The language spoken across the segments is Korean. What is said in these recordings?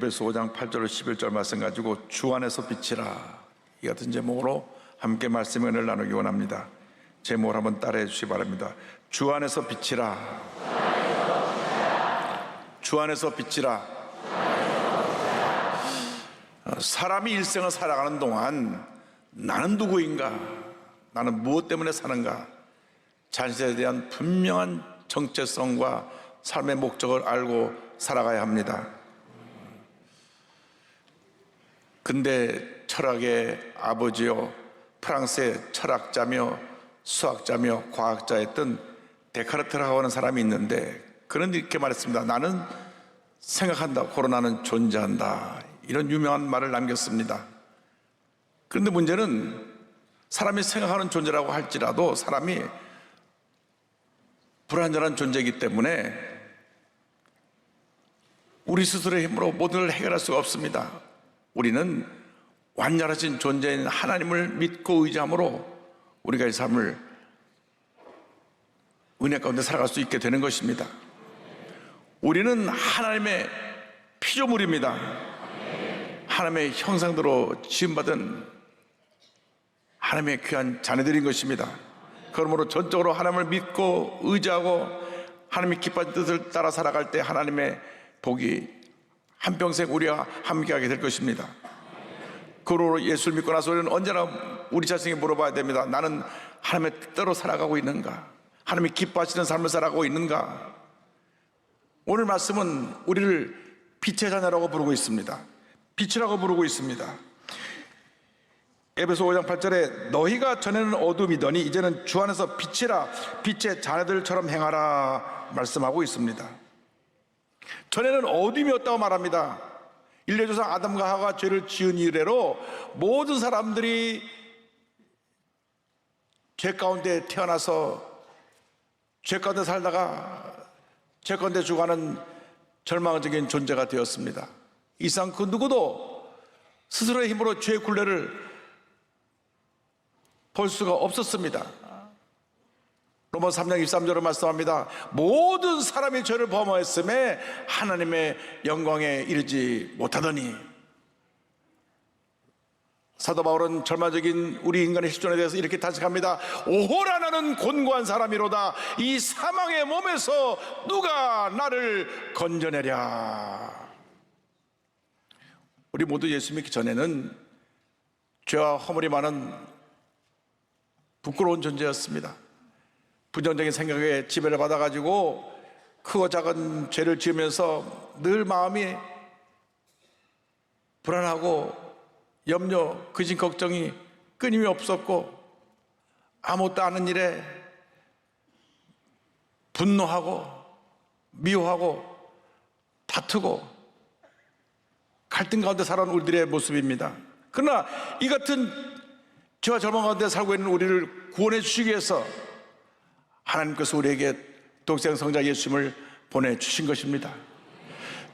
에베소 5장 8절 11절 말씀 가지고 주 안에서 빛이라, 이 같은 제목으로 함께 말씀의 은혜를 나누기 원합니다. 제목을 한번 따라해 주시기 바랍니다. 주 안에서 빛이라. 주 안에서 빛이라. 사람이 일생을 살아가는 동안 나는 누구인가, 나는 무엇 때문에 사는가, 자신에 대한 분명한 정체성과 삶의 목적을 알고 살아가야 합니다. 근대 철학의 아버지요, 프랑스의 철학자며 수학자며 과학자였던 데카르트라고 하는 사람이 있는데, 그는 이렇게 말했습니다. 나는 생각한다, 코로나는 존재한다, 이런 유명한 말을 남겼습니다. 그런데 문제는 사람이 생각하는 존재라고 할지라도 사람이 불완전한 존재이기 때문에 우리 스스로의 힘으로 모든 걸 해결할 수가 없습니다. 우리는 완전하신 존재인 하나님을 믿고 의지함으로 우리가 이 삶을 은혜 가운데 살아갈 수 있게 되는 것입니다. 우리는 하나님의 피조물입니다. 하나님의 형상대로 지음받은 하나님의 귀한 자녀들인 것입니다. 그러므로 전적으로 하나님을 믿고 의지하고 하나님의 기뻐하는 뜻을 따라 살아갈 때 하나님의 복이 한평생 우리와 함께하게 될 것입니다. 그러므로 예수를 믿고 나서 우리는 언제나 우리 자신에게 물어봐야 됩니다. 나는 하나님의 뜻대로 살아가고 있는가? 하나님이 기뻐하시는 삶을 살아가고 있는가? 오늘 말씀은 우리를 빛의 자녀라고 부르고 있습니다. 빛이라고 부르고 있습니다. 에베소 5장 8절에 너희가 전에는 어둠이더니 이제는 주 안에서 빛이라, 빛의 자녀들처럼 행하라 말씀하고 있습니다. 전에는 어둠이었다고 말합니다. 인류조상 아담과 하와가 죄를 지은 이래로 모든 사람들이 죄 가운데 태어나서 죄 가운데 살다가 죄 가운데 죽어가는 절망적인 존재가 되었습니다. 이상 그 누구도 스스로의 힘으로 죄의 굴레를 볼 수가 없었습니다. 로마서 3장 23절로 말씀합니다. 모든 사람이 죄를 범하였음에 하나님의 영광에 이르지 못하더니. 사도 바울은 절망적인 우리 인간의 실존에 대해서 이렇게 탄식합니다. 오호라, 나는 곤고한 사람이로다. 이 사망의 몸에서 누가 나를 건져내랴. 우리 모두 예수 믿기 전에는 죄와 허물이 많은 부끄러운 존재였습니다. 부정적인 생각에 지배를 받아가지고 크고 작은 죄를 지으면서 늘 마음이 불안하고 염려, 근심, 걱정이 끊임이 없었고 아무것도 아는 일에 분노하고 미워하고 다투고 갈등 가운데 살아온 우리들의 모습입니다. 그러나 이 같은 죄와 절망 가운데 살고 있는 우리를 구원해 주시기 위해서 하나님께서 우리에게 독생 성자 예수님을 보내주신 것입니다.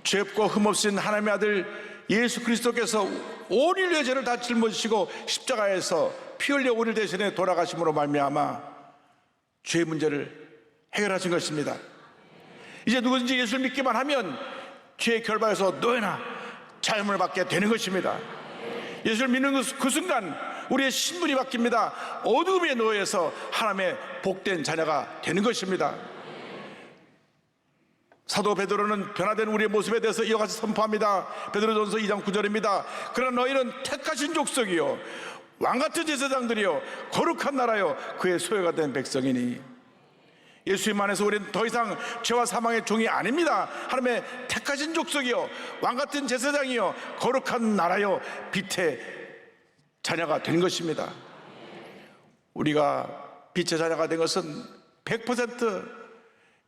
죄 없고 흠없으신 하나님의 아들 예수 그리스도께서 온 인류의 죄를 다 짊어지시고 십자가에서 피 흘려 우리 대신에 돌아가심으로 말미암아 죄의 문제를 해결하신 것입니다. 이제 누구든지 예수를 믿기만 하면 죄의 결박에서 노예나 자유를 받게 되는 것입니다. 예수를 믿는 그 순간 우리의 신분이 바뀝니다. 어둠의 노예에서 하나님의 복된 자녀가 되는 것입니다. 사도 베드로는 변화된 우리의 모습에 대해서 이와 같이 선포합니다. 베드로전서 2장 9절입니다. 그러나 너희는 택하신 족속이요 왕같은 제사장들이요 거룩한 나라요 그의 소유가 된 백성이니. 예수님 안에서 우리는 더 이상 죄와 사망의 종이 아닙니다. 하나님의 택하신 족속이요 왕같은 제사장이요 거룩한 나라요 빛의 자녀가 된 것입니다. 우리가 빛의 자녀가 된 것은 100%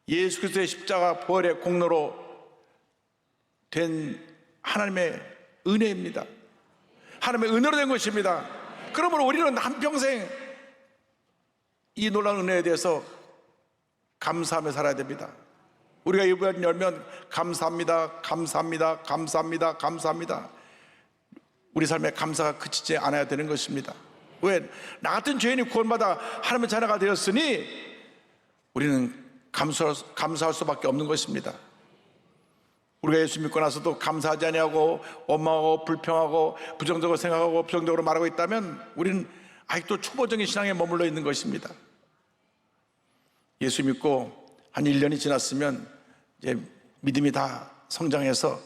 예수 그리스도의 십자가 부활의 공로로 된 하나님의 은혜입니다. 하나님의 은혜로 된 것입니다. 그러므로 우리는 한평생 이 놀라운 은혜에 대해서 감사하며 살아야 됩니다. 우리가 입을 열면 감사합니다, 감사합니다, 감사합니다, 감사합니다. 우리 삶의 감사가 그치지 않아야 되는 것입니다. 왜? 나 같은 죄인이 구원받아 하나님의 자녀가 되었으니 우리는 감사할 수밖에 없는 것입니다. 우리가 예수 믿고 나서도 감사하지 아니하고 원망하고 불평하고 부정적으로 생각하고 부정적으로 말하고 있다면 우리는 아직도 초보적인 신앙에 머물러 있는 것입니다. 예수 믿고 한 1년이 지났으면 이제 믿음이 다 성장해서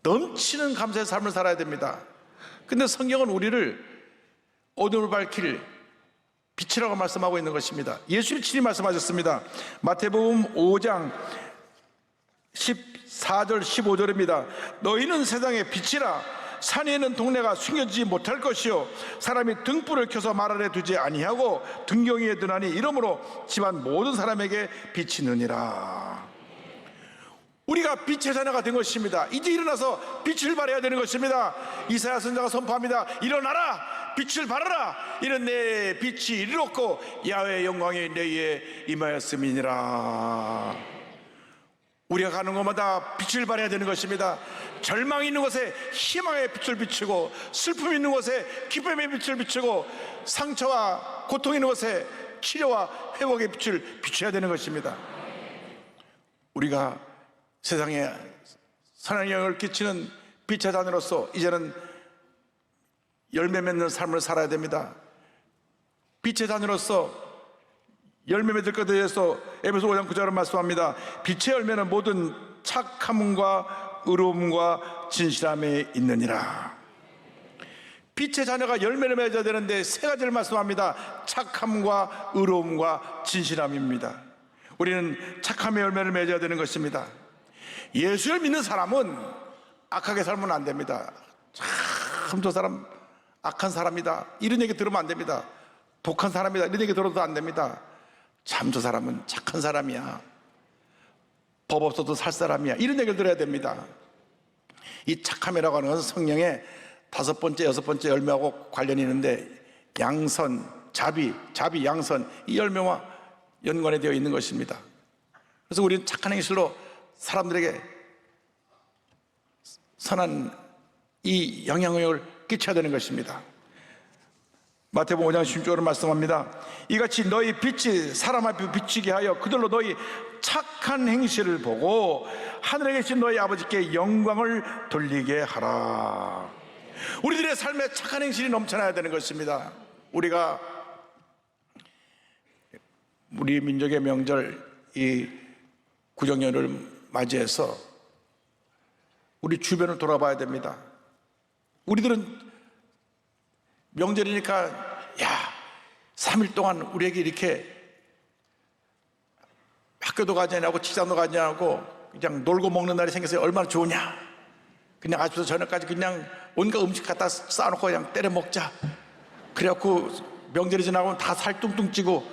넘치는 감사의 삶을 살아야 됩니다. 근데 성경은 우리를 어둠을 밝힐 빛이라고 말씀하고 있는 것입니다. 예수님이 친히 말씀하셨습니다. 마태복음 5장 14절 15절입니다. 너희는 세상의 빛이라. 산에 있는 동네가 숨겨지지 못할 것이요 사람이 등불을 켜서 말 아래 두지 아니하고 등경 위에 두나니 이러므로 집안 모든 사람에게 빛이 느니라. 우리가 빛의 자녀가 된 것입니다. 이제 일어나서 빛을 발해야 되는 것입니다. 이사야 선지자가 선포합니다. 일어나라, 빛을 발하라. 이는 내 빛이 이르렀고 야훼의 영광이 내 위에 임하였음이니라. 우리가 가는 곳마다 빛을 발해야 되는 것입니다. 절망이 있는 곳에 희망의 빛을 비추고, 슬픔이 있는 곳에 기쁨의 빛을 비추고, 상처와 고통이 있는 곳에 치료와 회복의 빛을 비춰야 되는 것입니다. 우리가 세상에 선한 영향을 끼치는 빛의 자녀로서 이제는 열매 맺는 삶을 살아야 됩니다. 빛의 자녀로서 열매 맺을 것에 대해서 에베소 5장 9절은 말씀합니다. 빛의 열매는 모든 착함과 의로움과 진실함에 있느니라. 빛의 자녀가 열매를 맺어야 되는데 세 가지를 말씀합니다. 착함과 의로움과 진실함입니다. 우리는 착함의 열매를 맺어야 되는 것입니다. 예수를 믿는 사람은 악하게 살면 안 됩니다. 참 저 사람 악한 사람이다, 이런 얘기 들으면 안 됩니다. 독한 사람이다, 이런 얘기 들어도 안 됩니다. 참 저 사람은 착한 사람이야, 법 없어도 살 사람이야, 이런 얘기를 들어야 됩니다. 이 착함이라고 하는 것은 성령의 5번째, 6번째 열매하고 관련이 있는데 양선, 자비, 양선, 이 열매와 연관이 되어 있는 것입니다. 그래서 우리는 착한 행실로 사람들에게 선한 이 영향력을 끼쳐야 되는 것입니다. 마태복음 5장 16절을 말씀합니다. 이같이 너희 빛이 사람 앞에 비치게 하여 그들로 너희 착한 행실을 보고 하늘에 계신 너희 아버지께 영광을 돌리게 하라. 우리들의 삶에 착한 행실이 넘쳐나야 되는 것입니다. 우리가 우리 민족의 명절 이 구정연을 맞이해서 우리 주변을 돌아봐야 됩니다. 우리들은 명절이니까 야 3일 동안 우리에게 이렇게 학교도 가지 않고 직장도 가지 않고 그냥 놀고 먹는 날이 생겨서 얼마나 좋으냐. 그냥 아침부터 저녁까지 그냥 온갖 음식 갖다 쌓아놓고 그냥 때려 먹자. 그래갖고 명절이 지나고 다 살 뚱뚱 찌고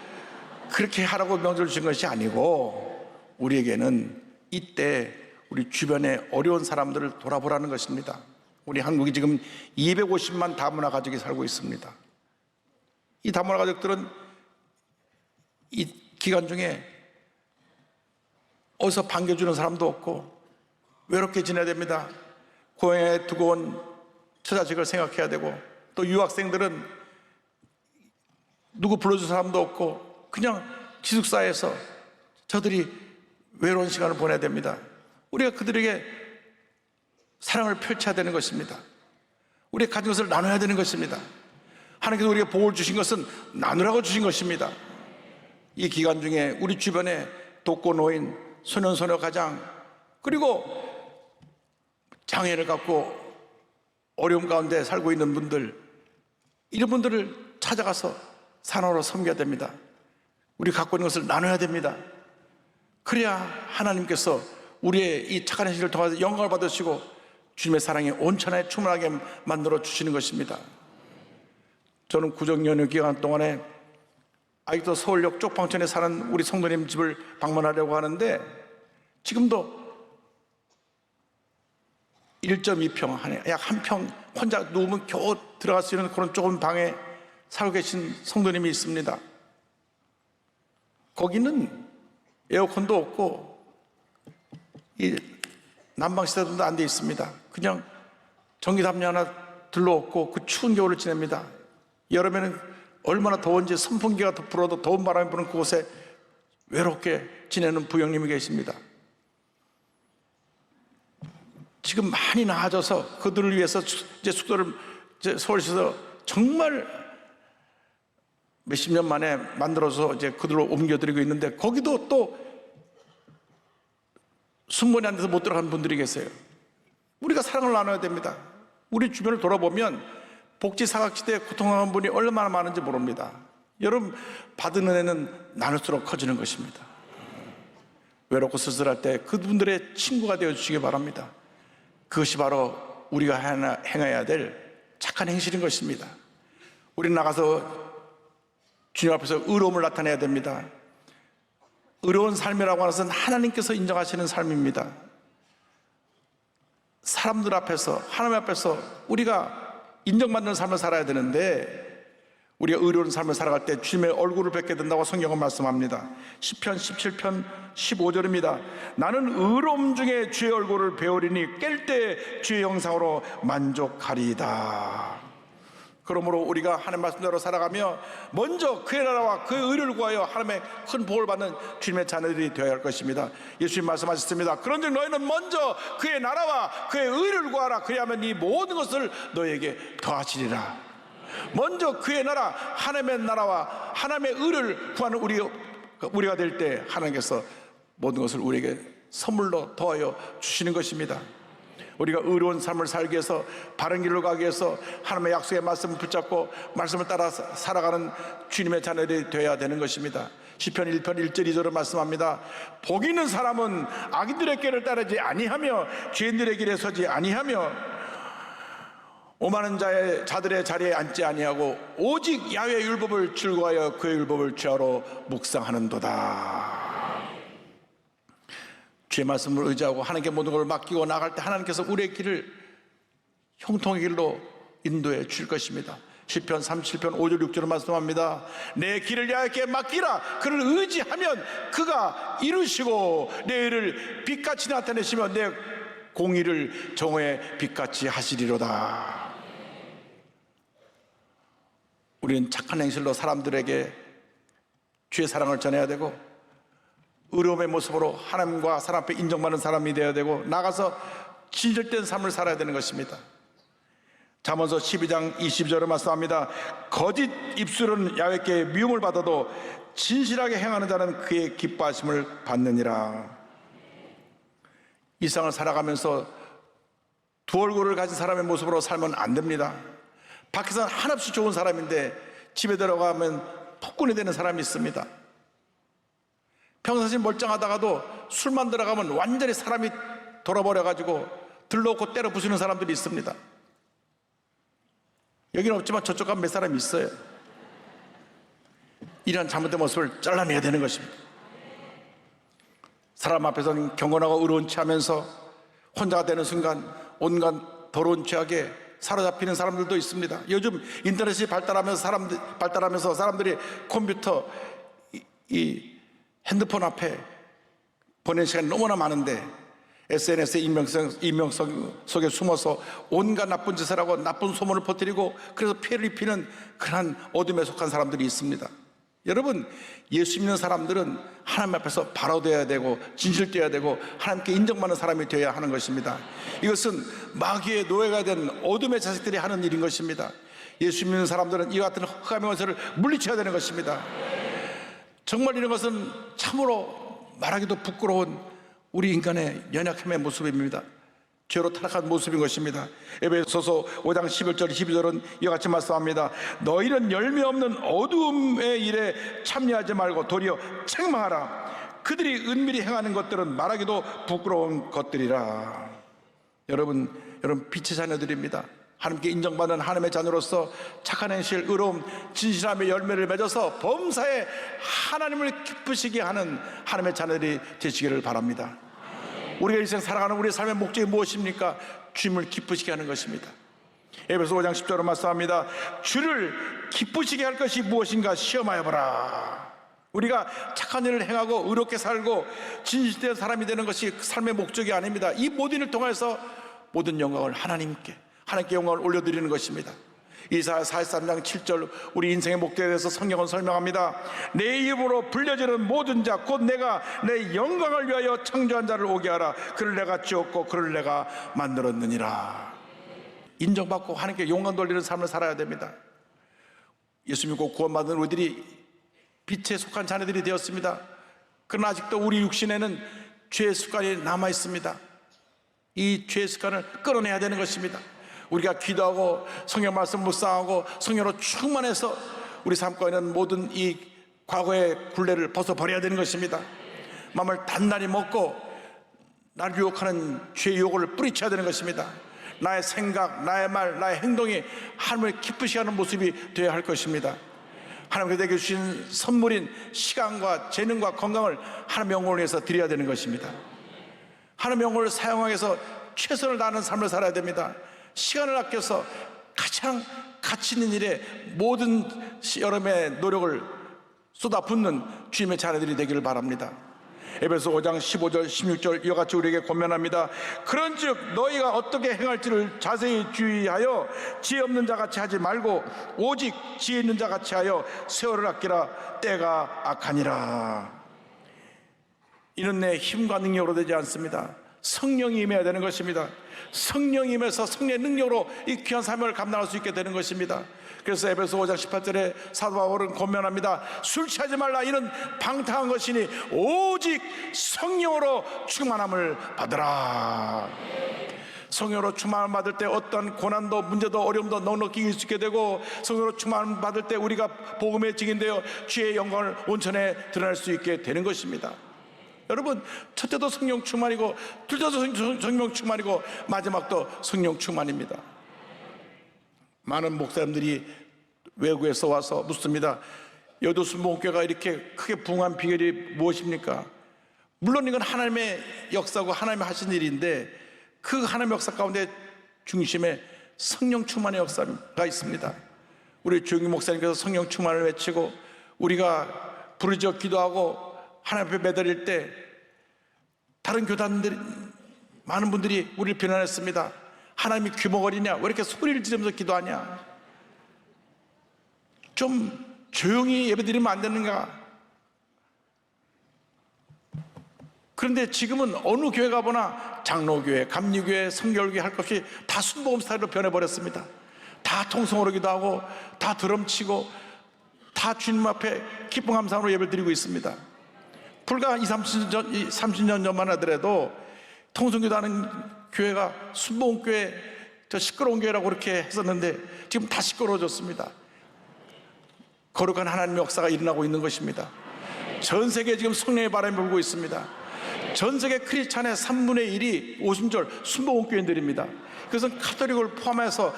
그렇게 하라고 명절 주신 것이 아니고 우리에게는 이때 우리 주변에 어려운 사람들을 돌아보라는 것입니다. 우리 한국이 지금 250만 다문화 가족이 살고 있습니다. 이 다문화 가족들은 이 기간 중에 어디서 반겨주는 사람도 없고 외롭게 지내야 됩니다. 고향에 두고 온 처자식을 생각해야 되고, 또 유학생들은 누구 불러줄 사람도 없고 그냥 기숙사에서 저들이 외로운 시간을 보내야 됩니다. 우리가 그들에게 사랑을 펼쳐야 되는 것입니다. 우리가 가진 것을 나눠야 되는 것입니다. 하나님께서 우리에게 복을 주신 것은 나누라고 주신 것입니다. 이 기간 중에 우리 주변에 독거노인, 소년소녀 가장, 그리고 장애를 갖고 어려움 가운데 살고 있는 분들, 이런 분들을 찾아가서 산으로 섬겨야 됩니다. 우리 갖고 있는 것을 나눠야 됩니다. 그래야 하나님께서 우리의 이 착한 행실을 통해서 영광을 받으시고 주님의 사랑이 온천하에 충만하게 만들어 주시는 것입니다. 저는 구정연휴 기간 동안에 아직도 서울역 쪽방촌에 사는 우리 성도님 집을 방문하려고 하는데 지금도 1.2평, 약 한 평 혼자 누우면 겨우 들어갈 수 있는 그런 좁은 방에 살고 계신 성도님이 있습니다. 거기는 에어컨도 없고 이 난방 시설도 안 돼 있습니다. 그냥 전기담요 하나 들러없고 그 추운 겨울을 지냅니다. 여름에는 얼마나 더운지 선풍기가 불어도 더운 바람이 부는 그곳에 외롭게 지내는 부형님이 계십니다. 지금 많이 나아져서 그들을 위해서 이제 숙소를 이제 서울시에서 정말 몇십 년 만에 만들어서 이제 그들로 옮겨드리고 있는데, 거기도 또 순번이 안 돼서 못 들어간 분들이 계세요. 우리가 사랑을 나눠야 됩니다. 우리 주변을 돌아보면 복지 사각지대에 고통하는 분이 얼마나 많은지 모릅니다. 여러분, 받은 은혜는 나눌수록 커지는 것입니다. 외롭고 쓸쓸할 때 그분들의 친구가 되어주시기 바랍니다. 그것이 바로 우리가 행해야 될 착한 행실인 것입니다. 우리는 나가서 주님 앞에서 의로움을 나타내야 됩니다. 의로운 삶이라고 하는 것은 하나님께서 인정하시는 삶입니다. 사람들 앞에서, 하나님 앞에서 우리가 인정받는 삶을 살아야 되는데, 우리가 의로운 삶을 살아갈 때 주님의 얼굴을 뵙게 된다고 성경은 말씀합니다. 시편 17편 15절입니다. 나는 의로움 중에 주의 얼굴을 배우리니 깰 때 주의 영상으로 만족하리이다. 그러므로 우리가 하나님 말씀대로 살아가며 먼저 그의 나라와 그의 의를 구하여 하나님의 큰 복을 받는 주님의 자녀들이 되어야 할 것입니다. 예수님 말씀하셨습니다. 그런즉 너희는 먼저 그의 나라와 그의 의를 구하라. 그리하면 이 모든 것을 너희에게 더하시리라. 먼저 그의 나라, 하나님의 나라와 하나님의 의를 구하는 우리가 될 때 하나님께서 모든 것을 우리에게 선물로 더하여 주시는 것입니다. 우리가 의로운 삶을 살기 위해서, 바른 길로 가기 위해서 하나님의 약속의 말씀을 붙잡고 말씀을 따라 살아가는 주님의 자녀들이 되어야 되는 것입니다. 시편 1편 1절 2절을 말씀합니다. 복 있는 사람은 악인들의 길을 따르지 아니하며 죄인들의 길에 서지 아니하며 오만한 자들의 자리에 앉지 아니하고 오직 야훼의 율법을 즐거워하여 그의 율법을 주야로 묵상하는도다. 주의 말씀을 의지하고 하나님께 모든 걸 맡기고 나갈 때 하나님께서 우리의 길을 형통의 길로 인도해 주실 것입니다. 시편 37편 5절 6절을 말씀합니다. 내 길을 야훼께 맡기라. 그를 의지하면 그가 이루시고 내 일을 빛같이 나타내시며 내 공의를 정오의 빛같이 하시리로다. 우리는 착한 행실로 사람들에게 주의 사랑을 전해야 되고, 의로움의 모습으로 하나님과 사람 앞에 인정받는 사람이 되어야 되고, 나가서 진실된 삶을 살아야 되는 것입니다. 잠언서 12장 22절을 말씀합니다. 거짓 입술은 야훼께 미움을 받아도 진실하게 행하는 자는 그의 기뻐하심을 받느니라. 이 세상을 살아가면서 두 얼굴을 가진 사람의 모습으로 살면 안 됩니다. 밖에서는 한없이 좋은 사람인데 집에 들어가면 폭군이 되는 사람이 있습니다. 평상시 멀쩡하다가도 술만 들어가면 완전히 사람이 돌아버려가지고 들러놓고 때려 부수는 사람들이 있습니다. 여기는 없지만 저쪽 가면 몇 사람이 있어요. 이러한 잘못된 모습을 잘라내야 되는 것입니다. 사람 앞에서는 경건하고 의로운 체 하면서 혼자가 되는 순간 온갖 더러운 죄악에 사로잡히는 사람들도 있습니다. 요즘 인터넷이 발달하면서 사람들이 컴퓨터, 이 핸드폰 앞에 보내는 시간이 너무나 많은데 SNS의 익명성 속에 숨어서 온갖 나쁜 짓을 하고 나쁜 소문을 퍼뜨리고 그래서 피해를 입히는 그런 어둠에 속한 사람들이 있습니다. 여러분, 예수 믿는 사람들은 하나님 앞에서 바로 되어야 되고 진실되어야 되고 하나님께 인정받는 사람이 되어야 하는 것입니다. 이것은 마귀의 노예가 된 어둠의 자식들이 하는 일인 것입니다. 예수 믿는 사람들은 이와 같은 흑암의 원수를 물리쳐야 되는 것입니다. 정말 이런 것은 참으로 말하기도 부끄러운 우리 인간의 연약함의 모습입니다. 죄로 타락한 모습인 것입니다. 에베소서 5장 11절 12절은 이와 같이 말씀합니다. 너희는 열매 없는 어두움의 일에 참여하지 말고 도리어 책망하라. 그들이 은밀히 행하는 것들은 말하기도 부끄러운 것들이라. 여러분 빛의 자녀들입니다. 하나님께 인정받는 하나님의 자녀로서 착한 행실, 의로움, 진실함의 열매를 맺어서 범사에 하나님을 기쁘시게 하는 하나님의 자녀들이 되시기를 바랍니다. 우리가 일생 살아가는 우리의 삶의 목적이 무엇입니까? 주님을 기쁘시게 하는 것입니다. 에베소 5장 10절로 말씀합니다. 주를 기쁘시게 할 것이 무엇인가 시험하여 보라. 우리가 착한 일을 행하고 의롭게 살고 진실된 사람이 되는 것이 삶의 목적이 아닙니다. 이 모든 일을 통해서 모든 영광을 하나님께 영광을 올려드리는 것입니다. 이사야 43장 7절 우리 인생의 목적에 대해서 성경은 설명합니다. 내 입으로 불려지는 모든 자 곧 내가 내 영광을 위하여 창조한 자를 오게 하라. 그를 내가 지었고 그를 내가 만들었느니라. 인정받고 하나님께 영광 돌리는 삶을 살아야 됩니다. 예수 믿고 구원받은 우리들이 빛에 속한 자녀들이 되었습니다. 그러나 아직도 우리 육신에는 죄의 습관이 남아 있습니다. 이 죄의 습관을 끊어내야 되는 것입니다. 우리가 기도하고 성경 말씀 묵상하고 성령으로 충만해서 우리 삶 가운데 모든 이 과거의 굴레를 벗어버려야 되는 것입니다. 마음을 단단히 먹고 나를 유혹하는 죄의 유혹을 뿌리쳐야 되는 것입니다. 나의 생각, 나의 말, 나의 행동이 하나님을 기쁘시게 하는 모습이 되어야 할 것입니다. 하나님께서 내게 주신 선물인 시간과 재능과 건강을 하나님의 영혼을 위해서 드려야 되는 것입니다. 하나님의 영혼을 사용하기 위해서 최선을 다하는 삶을 살아야 됩니다. 시간을 아껴서 가장 가치 있는 일에 모든 여러분의 노력을 쏟아붓는 주님의 자녀들이 되기를 바랍니다. 에베소 5장 15절 16절 이와 같이 우리에게 권면합니다. 그런즉 너희가 어떻게 행할지를 자세히 주의하여 지혜 없는 자같이 하지 말고 오직 지혜 있는 자같이 하여 세월을 아끼라. 때가 악하니라. 이는 내 힘과 능력으로 되지 않습니다. 성령이 임해야 되는 것입니다. 성령이 임해서 성령의 능력으로 이 귀한 삶을 감당할 수 있게 되는 것입니다. 그래서 에베소 5장 18절에 사도 바울은 권면합니다. 술 취하지 말라. 이는 방탕한 것이니 오직 성령으로 충만함을 받으라. 성령으로 충만함을 받을 때 어떤 고난도 문제도 어려움도 넉넉히 이길 수 있게 되고, 성령으로 충만함을 받을 때 우리가 복음의 증인되어 주의 영광을 온천에 드러낼 수 있게 되는 것입니다. 여러분, 첫째도 성령 충만이고 둘째도 성령 충만이고 마지막도 성령 충만입니다. 많은 목사님들이 외국에서 와서 묻습니다. 여도 순복음교회가 이렇게 크게 부흥한 비결이 무엇입니까? 물론 이건 하나님의 역사고 하나님이 하신 일인데 그 하나님의 역사 가운데 중심에 성령 충만의 역사가 있습니다. 우리 조영기 목사님께서 성령 충만을 외치고 우리가 부르짖어 기도하고 하나님 앞에 매달릴 때 다른 교단들 많은 분들이 우리를 비난했습니다. 하나님이 귀머거리냐? 왜 이렇게 소리를 지르면서 기도하냐? 좀 조용히 예배드리면 안 되는가? 그런데 지금은 어느 교회 가보나 장로교회, 감리교회, 성결교회 할 것 없이 다 순복음 스타일로 변해버렸습니다. 다 통성으로 기도하고 다 드럼치고 다 주님 앞에 기쁨 감사로 예배를 드리고 있습니다. 불과 30년 전만 하더라도 통성기도하는 교회가 순복음교회, 저 시끄러운 교회라고 그렇게 했었는데 지금 다 시끄러워졌습니다. 거룩한 하나님의 역사가 일어나고 있는 것입니다. 전 세계에 지금 성령의 바람이 불고 있습니다. 전 세계 크리스찬의 3분의 1이 오순절 순복음교인들입니다. 그것은 카톨릭을 포함해서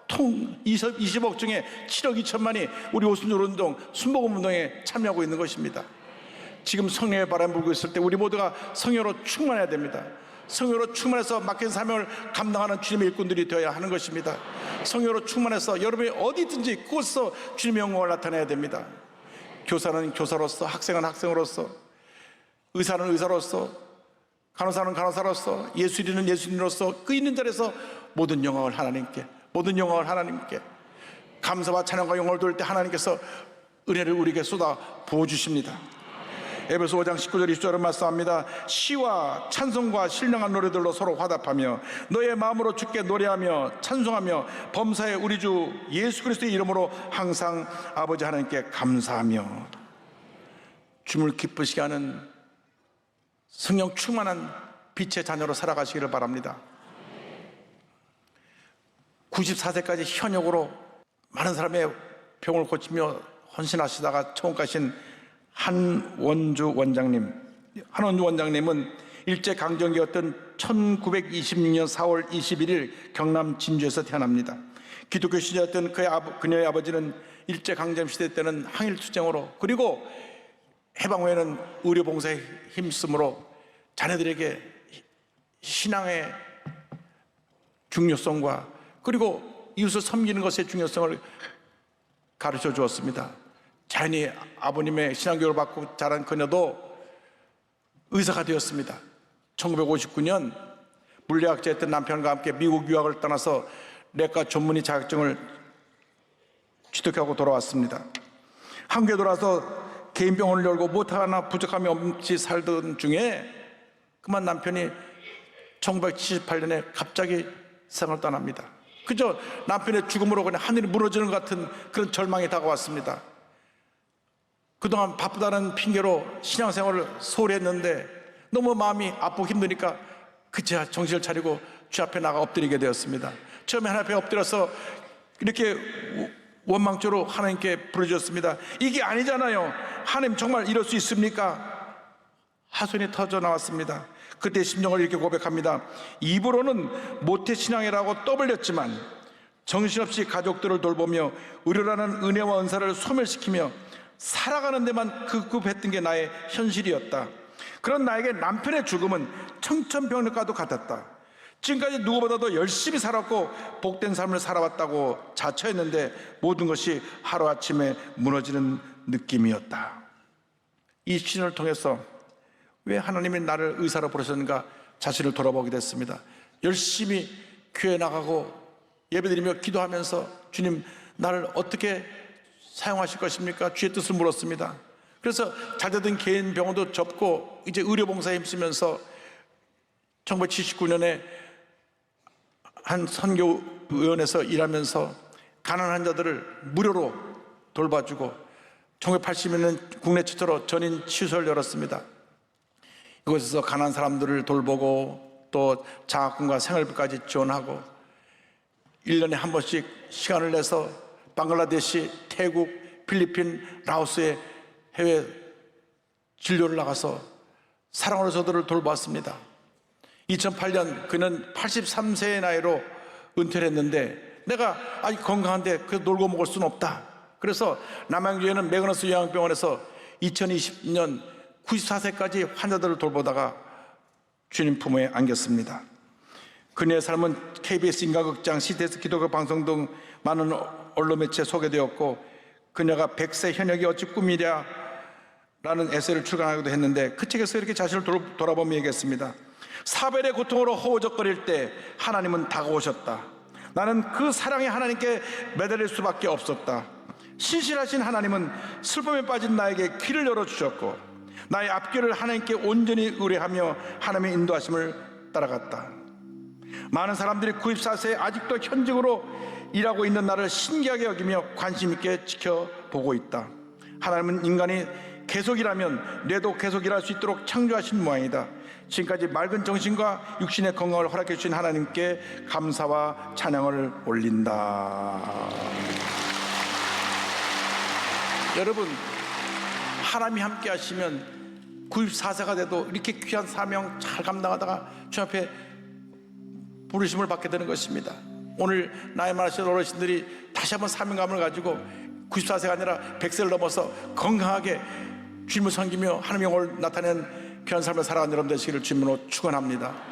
20억 중에 7억 2천만이 우리 오순절 운동, 순복음 운동에 참여하고 있는 것입니다. 지금 성령의 바람이 불고 있을 때 우리 모두가 성령으로 충만해야 됩니다. 성령으로 충만해서 맡긴 사명을 감당하는 주님의 일꾼들이 되어야 하는 것입니다. 성령으로 충만해서 여러분이 어디든지 그곳에서 주님의 영광을 나타내야 됩니다. 교사는 교사로서, 학생은 학생으로서, 의사는 의사로서, 간호사는 간호사로서, 예수인은 예수인으로서 그 있는 자리에서 모든 영광을 하나님께, 모든 영광을 하나님께, 감사와 찬양과 영광을 돌릴 때 하나님께서 은혜를 우리에게 쏟아 부어주십니다. 에베소 5장 19절 20절을 말씀합니다. 시와 찬송과 신령한 노래들로 서로 화답하며 너의 마음으로 주께 노래하며 찬송하며 범사에 우리 주 예수 그리스도의 이름으로 항상 아버지 하나님께 감사하며. 주님을 기쁘시게 하는 성령 충만한 빛의 자녀로 살아가시기를 바랍니다. 94세까지 현역으로 많은 사람의 병을 고치며 헌신하시다가 처음 가신 한원주 원장님은 일제강점기였던 1926년 4월 21일 경남 진주에서 태어납니다. 기독교 신자였던 그녀의 아버지는 일제강점 시대 때는 항일투쟁으로 그리고 해방 후에는 의료봉사에 힘쓰므로 자녀들에게 신앙의 중요성과 그리고 이웃을 섬기는 것의 중요성을 가르쳐 주었습니다. 자연히 아버님의 신앙교육을 받고 자란 그녀도 의사가 되었습니다. 1959년 물리학자였던 남편과 함께 미국 유학을 떠나서 내과 전문의 자격증을 취득하고 돌아왔습니다. 한국에 돌아와서 개인 병원을 열고 못 하나 부족함이 없이 살던 중에 그만 남편이 1978년에 갑자기 세상을 떠납니다. 그저 남편의 죽음으로 그냥 하늘이 무너지는 것 같은 그런 절망이 다가왔습니다. 그동안 바쁘다는 핑계로 신앙생활을 소홀히 했는데 너무 마음이 아프고 힘드니까 그제야 정신을 차리고 주 앞에 나가 엎드리게 되었습니다. 처음에 하나님 앞에 엎드려서 이렇게 원망조로 하나님께 부르짖었습니다. 이게 아니잖아요. 하나님 정말 이럴 수 있습니까? 하소연이 터져 나왔습니다. 그때 심정을 이렇게 고백합니다. 입으로는 모태신앙이라고 떠벌렸지만 정신없이 가족들을 돌보며 의료라는 은혜와 은사를 소멸시키며 살아가는 데만 급급했던 게 나의 현실이었다. 그런 나에게 남편의 죽음은 청천벽력과도 같았다. 지금까지 누구보다도 열심히 살았고 복된 삶을 살아왔다고 자처했는데 모든 것이 하루아침에 무너지는 느낌이었다. 이 시즌을 통해서 왜 하나님이 나를 의사로 부르셨는가 자신을 돌아보게 됐습니다. 열심히 교회 나가고 예배드리며 기도하면서 주님 나를 어떻게 사용하실 것입니까? 주의 뜻을 물었습니다. 그래서 잘되던 개인 병원도 접고 이제 의료봉사에 힘쓰면서 1979년에 한 선교의원에서 일하면서 가난한 자들을 무료로 돌봐주고 1980년에는 국내 최초로 전인 치유소를 열었습니다. 이곳에서 가난한 사람들을 돌보고 또 장학금과 생활비까지 지원하고 1년에 한 번씩 시간을 내서 방글라데시, 태국, 필리핀, 라오스에 해외 진료를 나가서 사랑으로 저들을 돌봤습니다. 2008년 그는 83세의 나이로 은퇴를 했는데 내가 아직 건강한데 그 놀고 먹을 수는 없다. 그래서 남양주에는 매그너스 요양병원에서 2020년 94세까지 환자들을 돌보다가 주님 품에 안겼습니다. 그녀의 삶은 KBS 인간극장, CTS 기독교 방송 등 많은 언론 매체에 소개되었고 그녀가 100세 현역이 어찌 꿈이랴 라는 에세이를 출간하기도 했는데 그 책에서 이렇게 자신을 돌아보며 얘기했습니다. 사별의 고통으로 허우적거릴 때 하나님은 다가오셨다. 나는 그 사랑의 하나님께 매달릴 수밖에 없었다. 신실하신 하나님은 슬픔에 빠진 나에게 길을 열어주셨고 나의 앞길을 하나님께 온전히 의뢰하며 하나님의 인도하심을 따라갔다. 많은 사람들이 94세에 아직도 현직으로 일하고 있는 나를 신기하게 여기며 관심 있게 지켜보고 있다. 하나님은 인간이 계속 일하면 뇌도 계속 일할 수 있도록 창조하신 모양이다. 지금까지 맑은 정신과 육신의 건강을 허락해 주신 하나님께 감사와 찬양을 올린다. 여러분, 하나님이 함께 하시면 94세가 돼도 이렇게 귀한 사명 잘 감당하다가 주 앞에 부르심을 받게 되는 것입니다. 오늘 나이 많으신 어르신들이 다시 한번 사명감을 가지고 94세가 아니라 100세를 넘어서 건강하게 주님을 섬기며 하나님의 영을 나타내는 귀한 삶을 살아가는 여러분 되시기를 주님으로 축원합니다.